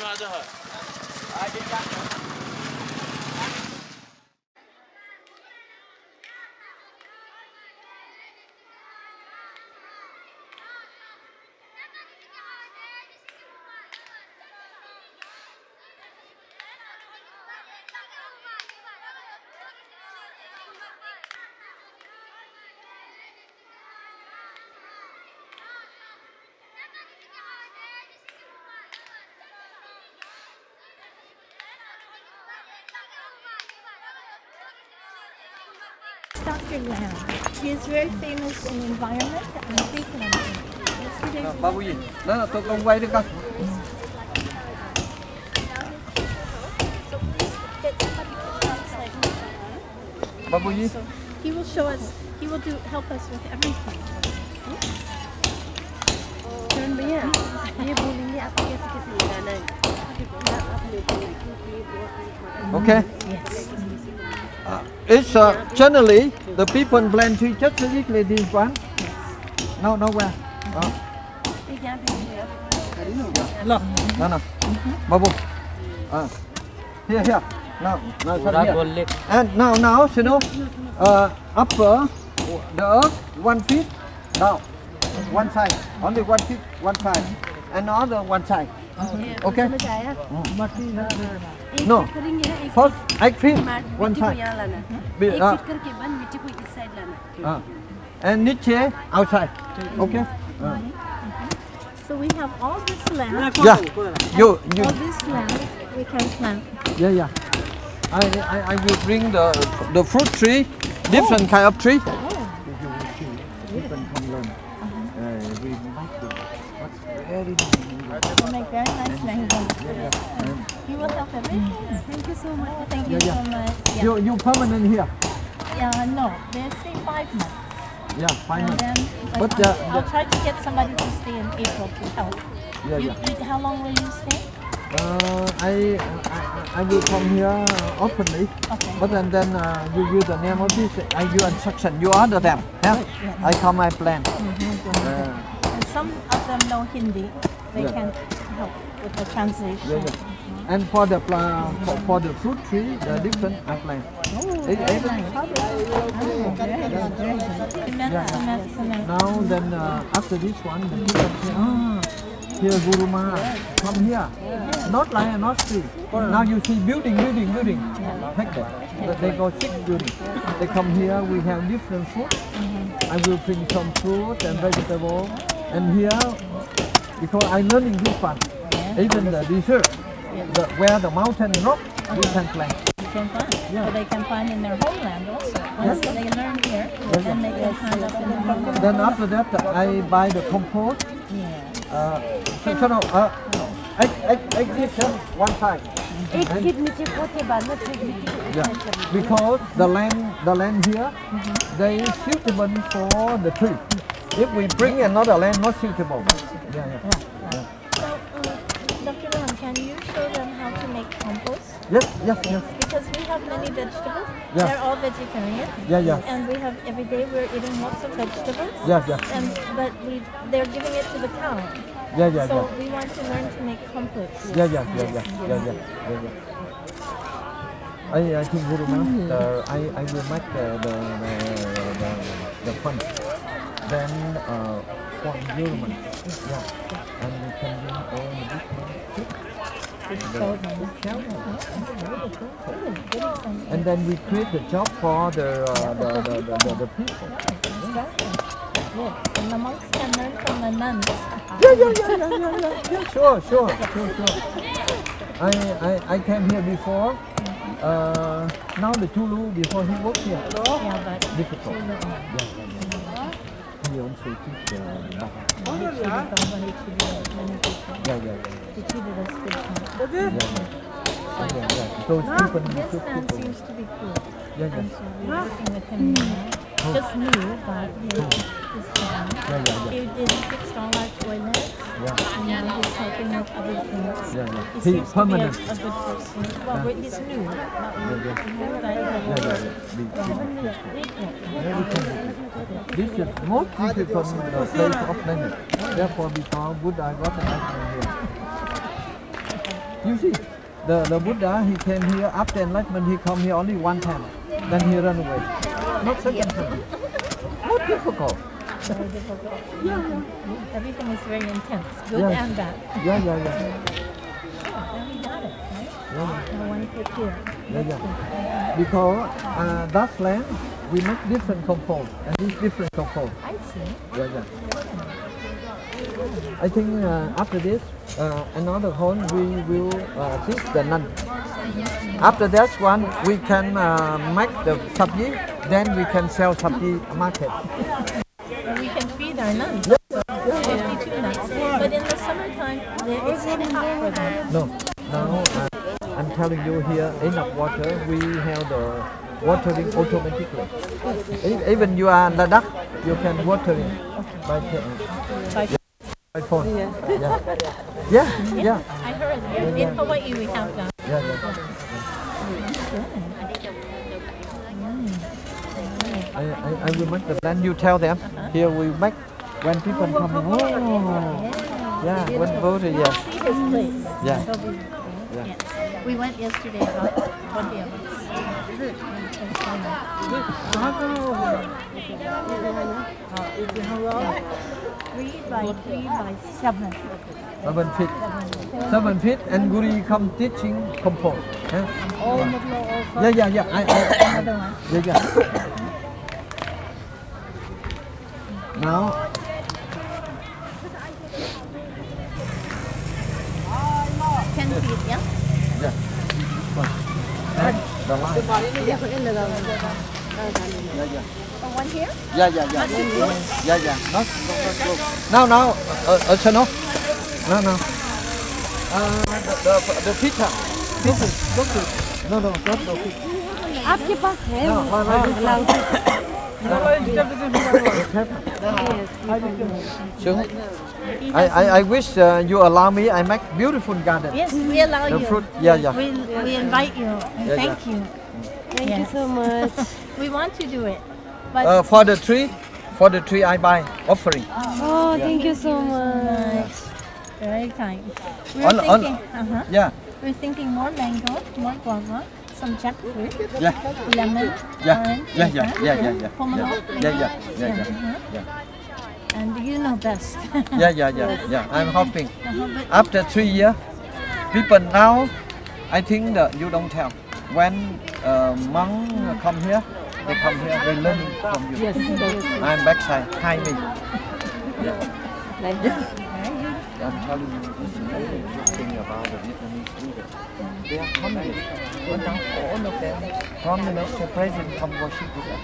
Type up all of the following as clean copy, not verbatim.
Dr. Lam. He is very famous in environment and people. Babu gì? Đó là tôi không quay được không? Babu gì? He will show us. He will help us with everything. Okay. It's generally the people plan to just physically this one. No, nowhere. No. No. Babu. Here. No, here. And now, you know, upper the earth 1 feet down, one side, only 1 feet, one side, another one side. Okay. No. First, 8 feet, one side. And niche outside. Okay. So we have all this land. Yeah. You. All this land we can plant. Yeah. I will bring the fruit tree, different kind of tree. You make very nice mangoes. You will help everything. Thank you so much. Thank you so much. Yeah. You permanent here? No, they say 5 months. Yeah, 5 months. But I'll try to get somebody to stay in April to help. How long will you stay? I will come here openly, but then you use the name of this. I give instruction. You order them. Yeah, I come. I plan. And some of them know Hindi. They can help with the translation. And for the fruit tree, the different I plan. Now then after this one, the people say, here Guru Maharaj, come here. Not like not tree. Now you see building. Take that. They go 6 building. They come here. We have different food. I will bring some fruit and vegetable. And here, because I learning this one, even the desert, where the mountain rock, we can plant. You can plant. So they can plant in their homeland also. Once they learn here, then they can plant up in the homeland. Then after that, I buy the compost. One side. Because the land here, they is suitable for the tree. If we bring another land, not suitable. So, Dr. Ram, can you show them how to make compost? Yes. Because we have many vegetables. They're all vegetarian. And we have every day we're eating lots of vegetables. But they're giving it to the cow. So we want to learn to make compost. I think Guru Maharaj, I will make the fun. Then for German, and we can bring all the and then we create a job for the people. And the monks can learn from the nuns. Sure. I came here before. Now the Chulu before he worked here. But difficult. He also teach the So this man seems to be cool. And so we're working with him now. Just new, but he's he did fix all our toilets. And he's helping with other things. He seems to be a good person. Well, he's new. This is most difficult place of planet. Therefore, before Buddha got an answer here. You see, the Buddha, he came here after enlightenment. He come here only one time, then he run away. Not second time. Not difficult. Very difficult. Yeah. Everything is very intense, good and bad. Yeah. Oh, now we got it, right? Now one click here. Because that land, we make different compounds, and these different compounds. I see. Yeah. I think after this, another hall we will teach the nun. After that one, we can make the sabji, then we can sell sabji market. We can feed our nuns. 52 nuns. But in the summertime, it's too hot for them. No, now I'm telling you here, enough water, we have the watering automatically. Even you are in Ladakh, you can watering by phone. Yeah. I heard. In Hawaii, we have that. I will make the plan. You tell them. Here we make when people come. When vote, See his place. We went yesterday, about 20 of us. Three by 7. 7 feet, and Guri come teaching compose. Yeah. Another one. Now. 10 feet, yeah? The line. One here? Yeah. No. No. The picture. No. आपके पास है I wish you allow me. I make beautiful garden. Yes, we allow The you. fruit, We invite you. And thank you. Thank you so much. We want to do it. But For the tree I buy offering. Oh, thank you so much. very kind. We On- were on- thinking, Yeah. we're thinking more mango, more guava, some jackfruit, Yeah. lemon, Yeah. orange, Yeah. pomelo, Yeah. And you know best. Yeah. I'm hoping. But After 3 years, people now, I think that you don't tell. When monk come here, they come here, they learning from you. Yes. I'm backside, hi me. Like this. I'm telling you this is very good thing about the Vietnamese leaders. They are communists. But now all of them, Prime Minister, President come worship with us.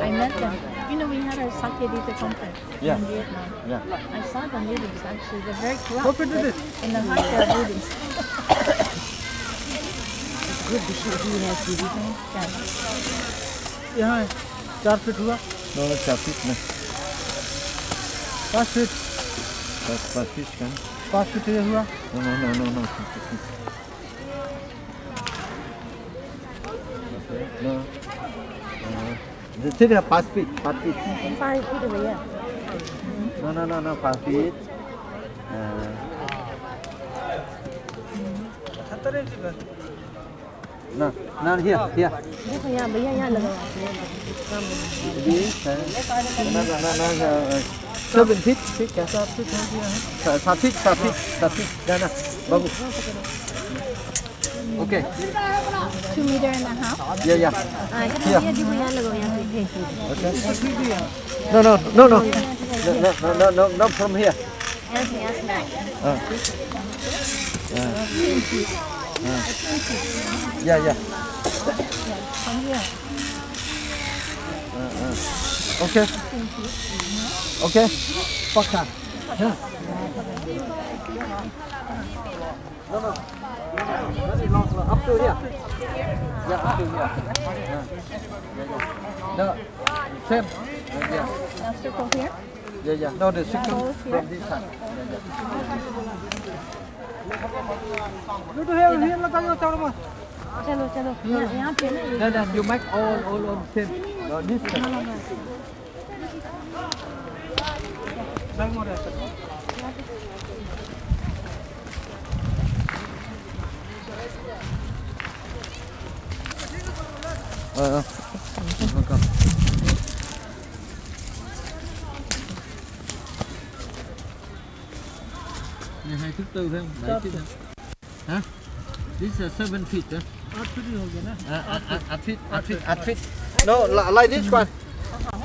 I met them. You know, we had our Sakya conference Yeah. in Vietnam. Yeah. I saw the leaders actually. They're very corrupt. But in the heart, they're Buddhists. Good because he has to be. यहाँ 4 feet हुआ No, it's a fish, man. 5 feet That's a fish, man. 5 feet ये हुआ No. Okay, no. This is a 5 feet. 5 feet away, yeah. No, 5 feet. No, here. देखो यहाँ भैया यहाँ लगा हुआ है। This, no, 7 feet. 7 feet. No. Bagus. Okay. 2 meter and a half. Yeah. हाँ ये भैया देखो यहाँ लगा हुआ है यहाँ पे। Okay. No, from here. यहाँ से Yeah. Okay. Pakistan. Yeah. No. Up to here. Yeah, up to here. No, same. Yeah. Now circle here. Yeah. No, the circle from this side. No to here लगा दो चारों में चलो यहाँ पे ना No, you make all on same. No, this side. Này 2 thước 4 phải không? Đấy chứ hả? This is 7 feet huh? 8 feet हो गया ना 8 feet. No, like this one.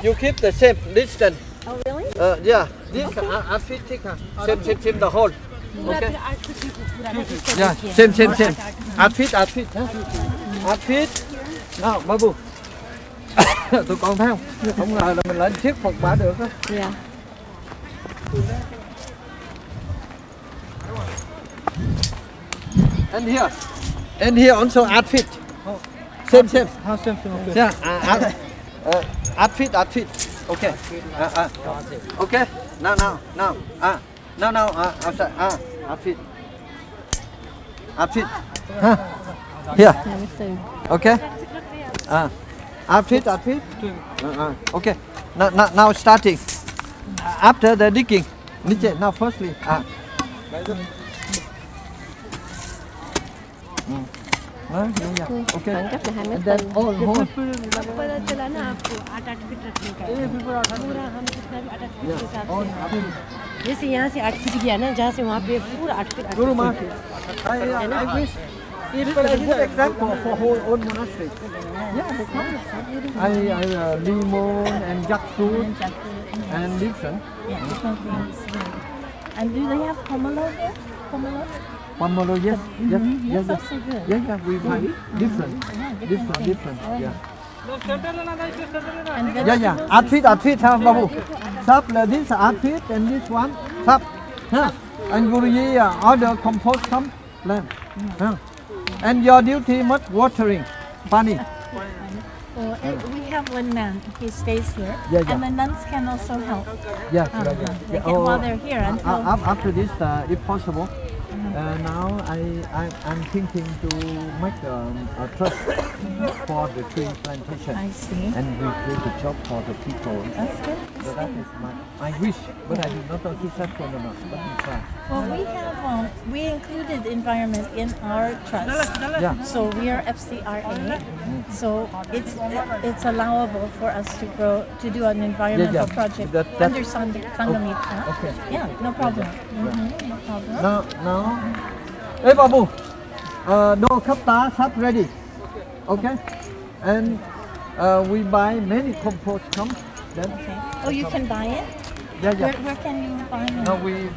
You keep the same distance. Oh, really? Yeah, this 8 feet thick. Same the whole. Okay. Yeah, same. 8 feet. 8 feet. Nào, Babu. Tụi con thấy không? Không ngờ là mình lại thuyết phục bà được á. Yeah. And here also 8 feet. Same. हाँ same okay Yeah, 8 feet. Okay. Okay. Now. Now. Outside. 8 feet. 8 feet. Huh? Here. Let me see. Okay. 8 feet. Okay. Now starting. After the digging. Now firstly. Okay. Khoảng cách là 2 mét. And then all whole. जैसे यहाँ से 8 feet गया ना, जहाँ से वहाँ पे पूरा 8 feet. Guru Ma, I wish it was a good example for whole old monastery. Yeah, I Limon and Jackfruit and Lipson. Yeah, different things. And do they have pomelo here? Pomelo? Pomelo, yes. Yes, also good. Yeah, we find different. Yeah. And Yeah. 8 feet, huh, Babu? Sub, this 8 feet and this one, sub. Huh? And Guruji order compost some plant. Huh? And your duty much watering, Pani. and we have one man. He stays here. Yeah. And the nuns can also help. Yeah. They can, while they're here until... After this, if possible, now I'm thinking to make a trust for the tree plantation. I see. And we create a job for the people. That's good. So that is my wish, but I do not know successful or not. But we try. Well, we have we included environment in our trust. Yeah. So we are FCRA. So it's allowable for us to do an environmental project under Sangamita. Okay. Yeah, no problem. No problem. Now, hey Babu, no kapta sub ready. Okay. And we buy many compost come. Then. Okay. Oh, you can buy it? Yeah. Where can you buy it? No, we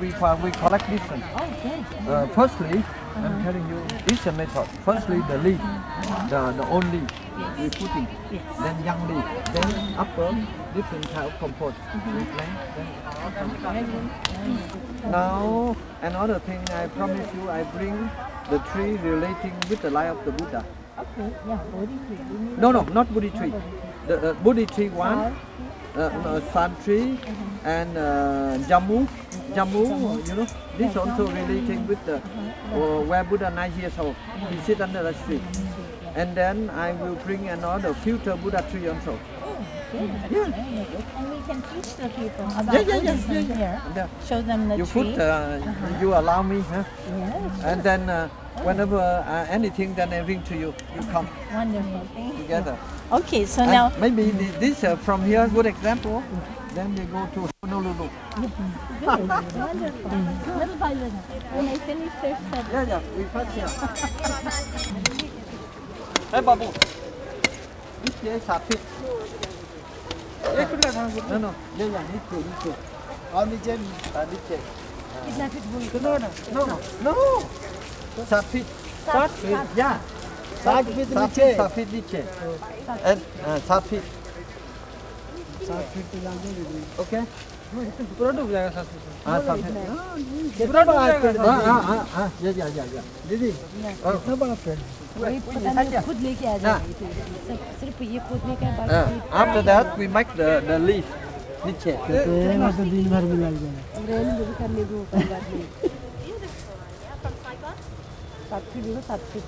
collect this one. Oh, good. Firstly, I'm telling you, this is a method. Firstly, the leaf, the old leaf, we putting. Yes. Then young leaf, then upper different type of compost. We plant. Now, another thing I promise you, I bring the tree relating with the life of the Buddha. Okay. Yeah. Bodhi tree. No, not Bodhi tree. The Bodhi tree one. Sun tree and Jammu, you know, this also relating with the where Buddha 9 years old, he sit under the tree, and then I will bring another future Buddha tree also. Yeah. And we can teach the people about Buddhism here. Yeah. Show them the You tree. you allow me, huh? Yes. And then whenever anything, then I bring to you. You come Wonderful. Thank you. together. Okay, so And now maybe this from here good example. Then they go to Honolulu. wonderful. Little by little. When they finish their study. Yeah, we first here. Hey, Babu. This is 8 feet. एक feet का था No. Yeah, need to. और नीचे कितना feet बोल? No. 7 feet. 7 feet Yeah. 7 feet नीचे 7 feet नीचे. And 7 feet. 7 feet तो जान दे Okay. पूरा डूब जाएगा 7 feet 7 feet. पूरा डूब जाएगा Yeah. Didi. कितना बड़ा पेड़ वही पता नहीं खुद लेके आ जाएगा। सिर्फ ये खोदने का बाकी। After that we make the leaf. नीचे. पेड़ तो दिन भर में लग जाएगा रेन भी करने को कोई बात नहीं। 7 फीट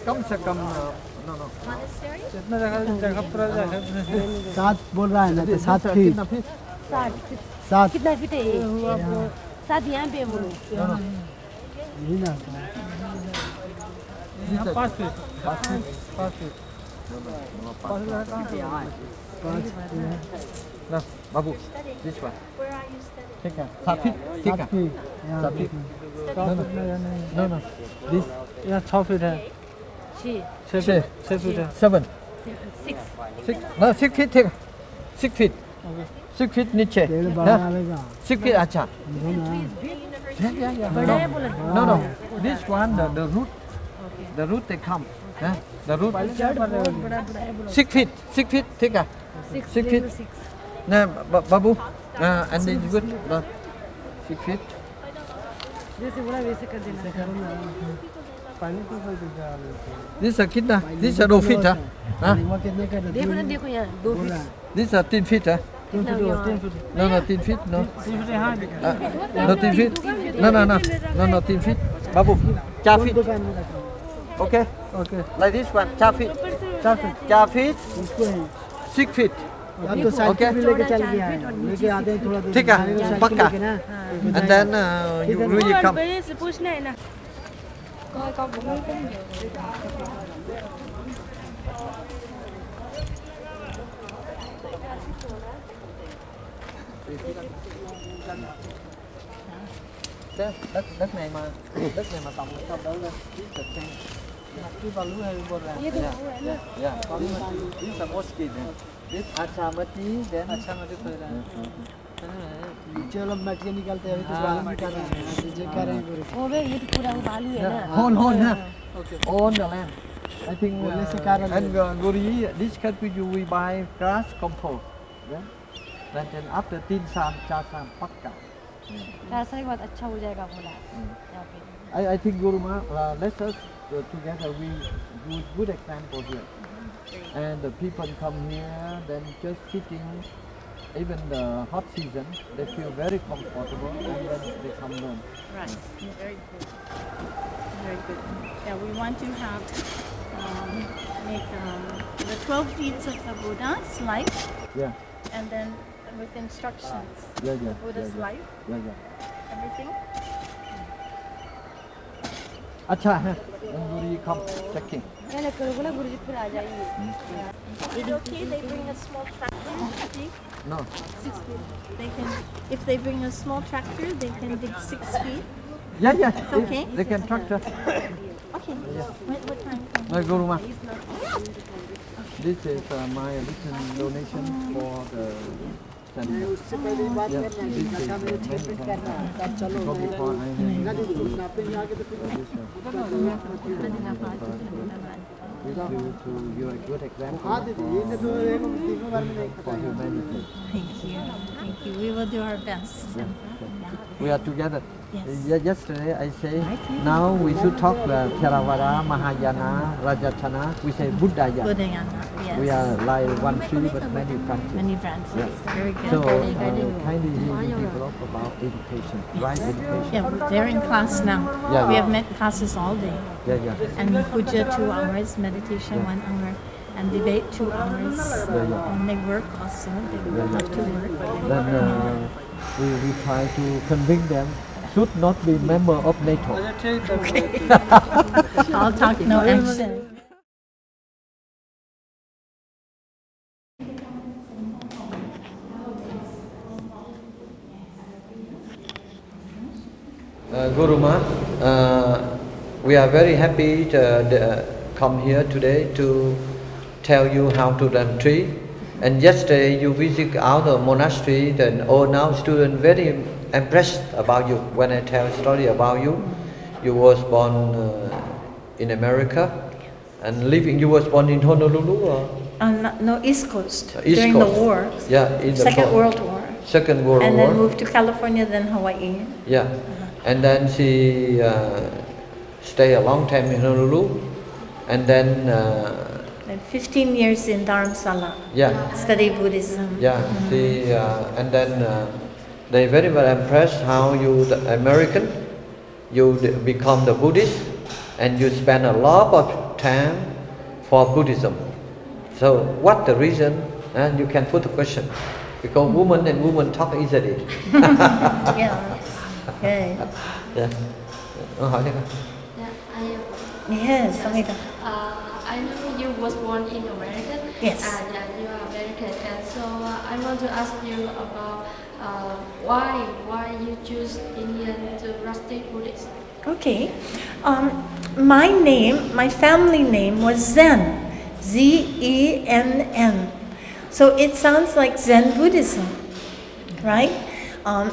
कम से कम no. कितना जगह पूरा जाएगा 7 बोल रहा है ना तो 7 फीट 7 कितना फीट है ये? 7 यहाँ पे बोलो। यही ना 5 feet 5 feet No, Babu, this one. Where are you studying? Take a Sathit, take a Sathit. No. This. Yeah, 6 feet है. She. 6 feet. 6 feet है. 7. 6. 6. No, 6 feet. Take. 6 feet. 6 feet Nietzsche. 6 feet Acha. Yeah. No. This one, the root. The root they come. The root. 6 feet. 6 feet. Take a. 6 feet. No, Babu. And then good. 6 feet. This is a kid. This is a 2 feet. देखो यहाँ 2 feet. This is a 10 feet. No, 10 feet. No. No 10 feet. No 10 feet. Babu, 4 feet. Okay. Like this one, 4 feet. 4 feet. 6 feet. Okay. ठीक है, पक्का. And then you really come. Đất này mà tổng cho đỡ lên. Cái vào lúa hay bột ra. Yeah. This is mosque. This achamati then achamati for चलो मटिया निकालते हैं तो बाल निकाल रहे हैं जो कर रहे हैं वो भी ये तो पूरा बालू है ना. Hold ha. On the land. I think and Guri, this country you we buy grass compost. Yeah. Then after 3 साल 4 साल पक्का. ऐसा ही बहुत अच्छा हो जाएगा बोला यहाँ पे. I think Guru Ma, let us together we do good example here. And the people come here, then just sitting, even the hot season, they feel very comfortable, and then they come learn. Right. Very good. Very good. Yeah, we want to have make the 12 deeds of the Buddha's life. Yeah. And then with instructions. Yeah. Buddha's life. Yeah. Everything. अच्छा है. Then Guru come checking. मैंने करो बोला गुरुजी फिर आ जाइए. Is it okay? They bring a small tractor. No. 6 feet. They can, if they bring a small tractor, they can dig 6 feet. Yeah. Okay. They can tractor. Okay. What time? No, Guru Ma. This is my written donation for the center. उससे पहले बात करना है लड़का मेरे treatment करना है तब चलो ना दीदी ना पे आके तो to your good example हाँ दीदी ये तो तीनों बार में नहीं for humanity. Thank you. We will do our best. We are together. Yes. Yesterday I say now we should talk Theravada, Mahayana, Rajatana. We say Buddhaya. Buddhayana. Yes. We are like one tree but many branches. Many branches. Yeah. Very good. So kindly develop about education, right education. Yeah, they're in class now. Yeah. We have met classes all day. Yeah. And puja 2 hours, meditation 1 hour, and debate 2 hours. And they work also. They love to work. Then we try to convince them should not be member of NATO. Okay. I'll talk no action. Guru Ma, we are very happy to come here today to tell you how to run tree. And yesterday you visit our monastery, then now students very impressed about you when I tell a story about you. You was born in America and living. You was born in Honolulu or? No, East Coast. East during Coast. the war. Yeah, in the Second World War. Second World War. And then moved to California, then Hawaii. Yeah, and then she stayed a long time in Honolulu, and then. And 15 years in Dharamsala. Yeah. Study Buddhism. Yeah, see, and then they very well impressed how you, the American, you become the Buddhist, and you spend a lot of time for Buddhism. So, what the reason? And you can put the question, because woman and woman talk easily. Yeah. Okay. Yeah. Hỏi đi con. Yeah, I Yes, Samita. I know you was born in America. Yes. And you are American. And so I want to ask you about why you choose Indian to practice Buddhism. Okay. My family name was Zen. Z-E-N-N. So it sounds like Zen Buddhism, right?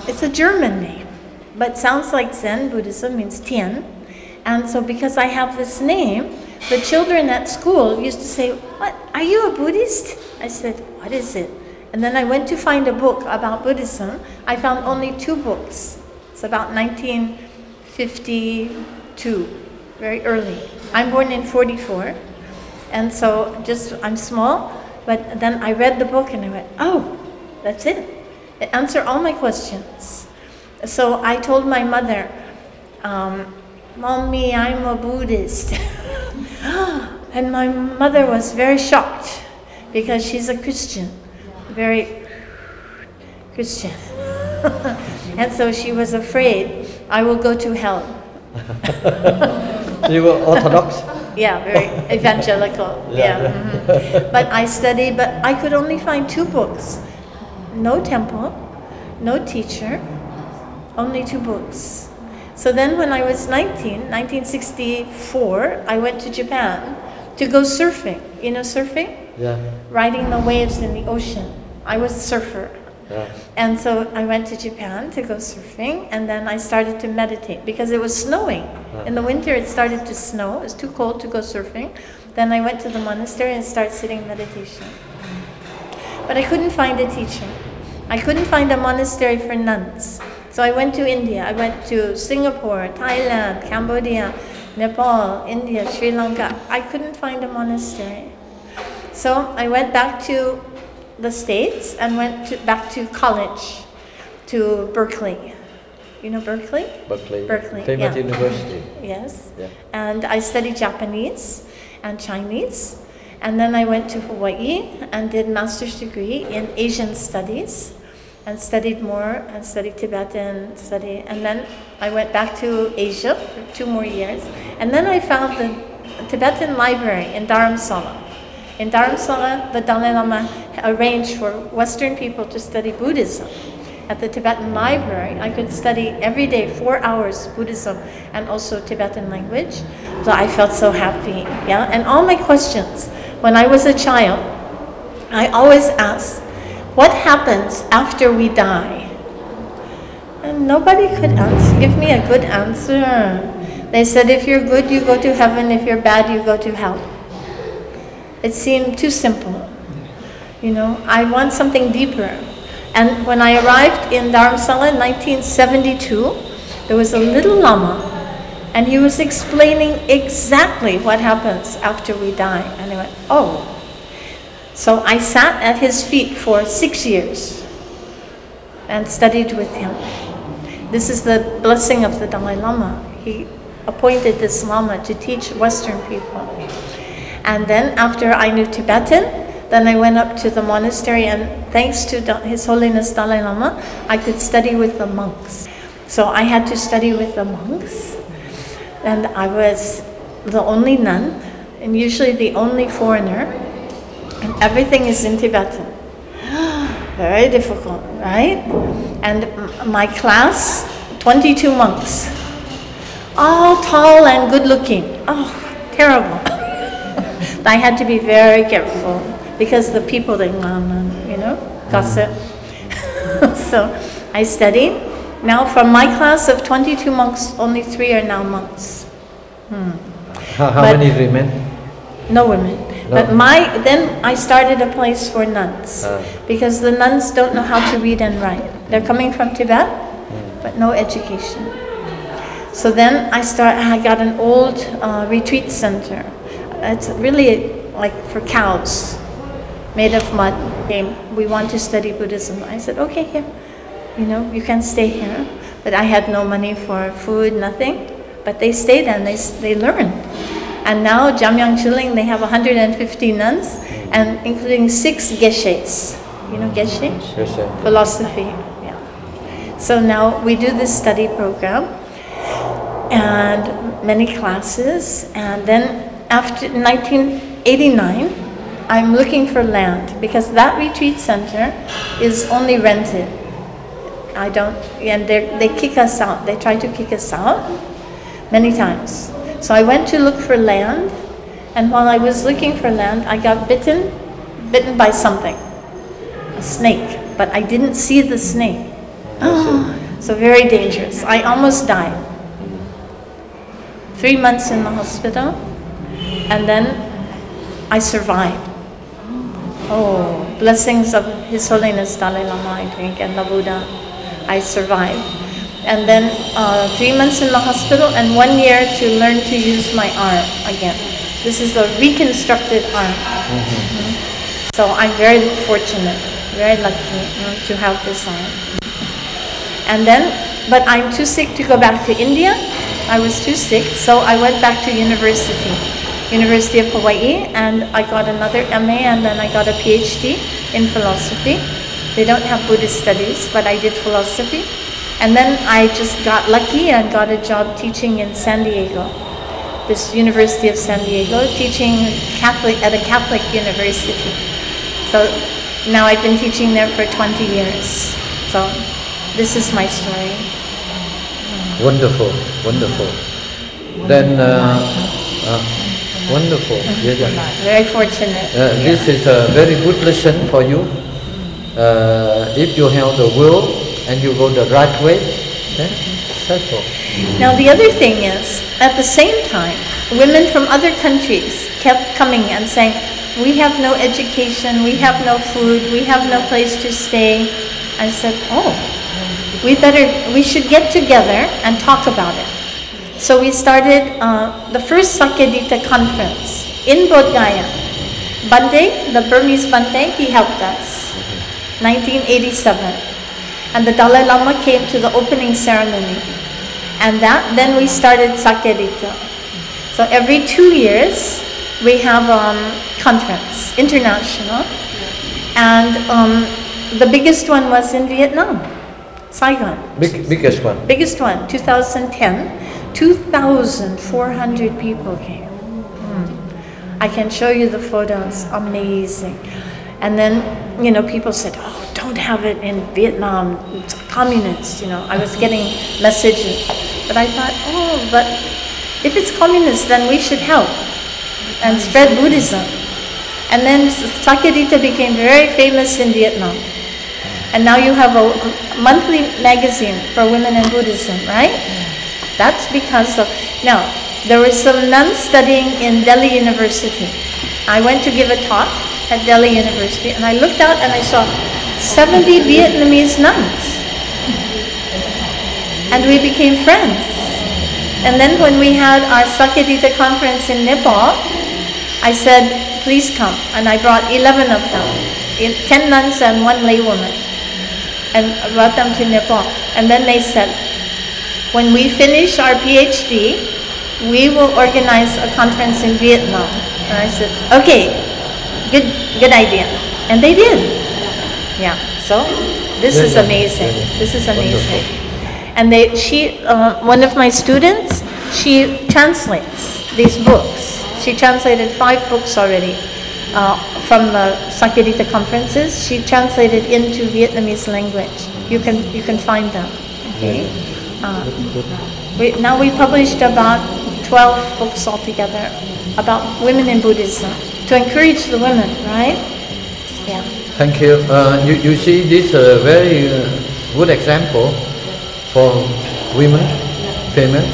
It's a German name, but sounds like Zen Buddhism, means Tian. And so because I have this name, the children at school used to say, "What, are you a Buddhist?" I said, "What is it?" And then I went to find a book about Buddhism. I found only 2 books. It's about 1952, very early. I'm born in 44. And so I'm small, but then I read the book and I went, oh, that's it. It answered all my questions. So I told my mother, Mommy, I'm a Buddhist. And my mother was very shocked because she's a Christian, very Christian. And so she was afraid I will go to hell. You were Orthodox? Yeah, very evangelical. Yeah. Mm-hmm. But I studied, but I could only find 2 books. No temple, no teacher, only 2 books. So then when I was 1964, I went to Japan to go surfing. You know surfing? Yeah. Riding the waves in the ocean. I was a surfer. Yeah. And so I went to Japan to go surfing, and then I started to meditate because it was snowing. In the winter it started to snow, it was too cold to go surfing. Then I went to the monastery and started sitting meditation. But I couldn't find a teacher. I couldn't find a monastery for nuns. So I went to India, I went to Singapore, Thailand, Cambodia, Nepal, India, Sri Lanka. I couldn't find a monastery. So I went back to the States and back to college, to Berkeley. You know Berkeley? Berkeley, Famous yeah. university. Yes. Yeah. And I studied Japanese and Chinese. And then I went to Hawaii and did master's degree in Asian studies and studied more and studied Tibetan, and then I went back to Asia for 2 more years. And then I found the Tibetan library in Dharamsala. In Dharamsala, the Dalai Lama arranged for Western people to study Buddhism. At the Tibetan library, I could study every day 4 hours Buddhism and also Tibetan language. So I felt so happy, yeah. And all my questions, when I was a child, I always asked, what happens after we die? And nobody could give me a good answer. They said, if you're good, you go to heaven. If you're bad, you go to hell. It seemed too simple. You know, I want something deeper. And when I arrived in Dharamsala in 1972, there was a little Lama, and he was explaining exactly what happens after we die. And I went, oh. So I sat at his feet for 6 years and studied with him. This is the blessing of the Dalai Lama. He appointed this Lama to teach Western people. And then after I knew Tibetan, then I went up to the monastery, and thanks to His Holiness Dalai Lama, I could study with the monks. So I had to study with the monks, and I was the only nun, and usually the only foreigner, and everything is in Tibetan. Very difficult, right? And my class, 22 monks, all tall and good looking. Oh, terrible. I had to be very careful because the people, they, you know, gossip. So I studied. Now from my class of 22 monks, only 3 are now monks. How many remain? No women. No. But then I started a place for nuns because the nuns don't know how to read and write. They're coming from Tibet, but no education. So then I got an old retreat center. It's really like for cows, made of mud. We want to study Buddhism. I said, okay, here, you know, you can stay here. But I had no money for food, nothing. But they stayed and they learned. And now, Jamyang Chiling, they have 150 nuns, and including 6 geshes. You know geshe? Philosophy. Yeah. So now we do this study program, and many classes, and then after 1989, I'm looking for land because that retreat center is only rented. And they kick us out. They try to kick us out many times. So I went to look for land, and while I was looking for land, I got bitten by something, a snake, but I didn't see the snake. So very dangerous. I almost died. 3 months in the hospital, and then I survived. Oh, blessings of His Holiness Dalai Lama, I think, and the Buddha. I survived. And then 3 months in the hospital and 1 year to learn to use my arm again. This is a reconstructed arm. So I'm very fortunate, very lucky to have this arm. And then, but I'm too sick to go back to India. I was too sick, so I went back to University of Hawaii, and I got another MA, and then I got a PhD in philosophy. They don't have Buddhist studies, but I did philosophy. And then I just got lucky and got a job teaching in San Diego, this University of San Diego, teaching at a Catholic university. So now I've been teaching there for 20 years. So this is my story. Wonderful, wonderful. Then, wonderful. Very fortunate. This is a very good lesson for you. If you have the will and you go the right way, then settle. Now the other thing is, at the same time, women from other countries kept coming and saying, we have no education, we have no food, we have no place to stay. I said, oh, we should get together and talk about it. So we started the first Sakyadhita conference in Bodh Gaya. Bante, the Burmese Bante, he helped us. 1987. And the Dalai Lama came to the opening ceremony. And then we started Sakyadhita. So every 2 years we have conference, international. And the biggest one was in Vietnam. Saigon. Biggest one? Biggest one, 2010. 2,400 people came. I can show you the photos, amazing. And then, people said, oh, don't have it in Vietnam, it's communist, I was getting messages. But I thought, oh, but if it's communist, then we should help and spread Buddhism. And then Sakyadhita became very famous in Vietnam. And now you have a monthly magazine for women in Buddhism, right? That's because of, now, there were some nuns studying in Delhi University. I went to give a talk at Delhi University, and I looked out and I saw 70 Vietnamese nuns. And we became friends. And then when we had our Sakyadhita conference in Nepal, I said, please come. And I brought 11 of them, 10 nuns and 1 laywoman. And I brought them to Nepal. And then they said, when we finish our PhD, we will organize a conference in Vietnam. And I said, okay, good idea. And they did. Yeah, so this is amazing. This is amazing. And one of my students, she translates these books. She translated 5 books already from the Sakyadhita conferences. She translated into Vietnamese language. You can find them. Okay. Now we published about 12 books altogether about women in Buddhism to encourage the women, right? Yeah. Thank you. You see, this is a very good example for women, female.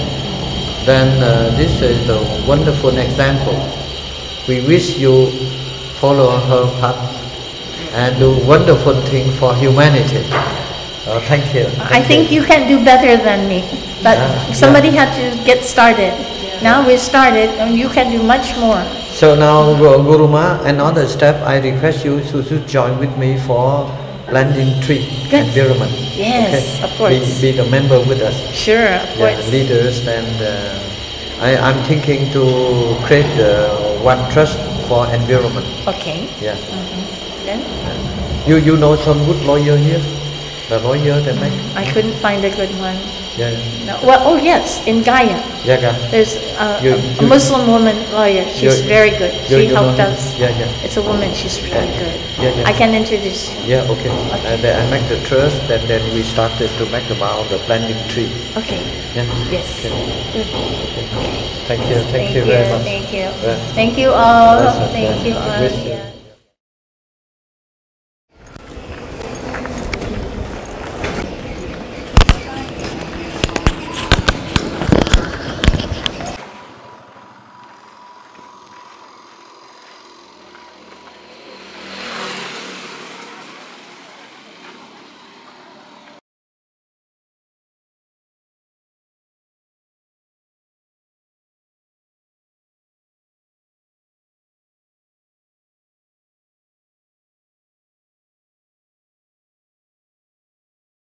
Then this is a wonderful example. We wish you follow her path and do wonderful things for humanity. Thank you. I think you can do better than me, but somebody had to get started. Now we started, and you can do much more. So now, Guru Ma, another step, I request you to join with me for planting tree environment. Yes, okay? Of course. Be the member with us. Sure, of course. Leaders, and I'm thinking to create one trust for environment. Okay. Yeah. Then? You know some good lawyer here? Why you have to make? I couldn't find a good one. Yeah. No. Well, oh yes, in Gaia. Yeah, yeah. There's a You- Muslim woman lawyer. She's You- very good. She helped know- us. Yeah, yeah. It's a woman. She's really good. Yeah, yeah. I can introduce you. Yeah, okay. And then I make the trust, and then we started to make about the planting tree. Okay. Yeah. Yes. Okay. Good. Thank you very much. Thank you. Yeah. Thank you all. That's okay. Thank you all. Wish you- Yeah.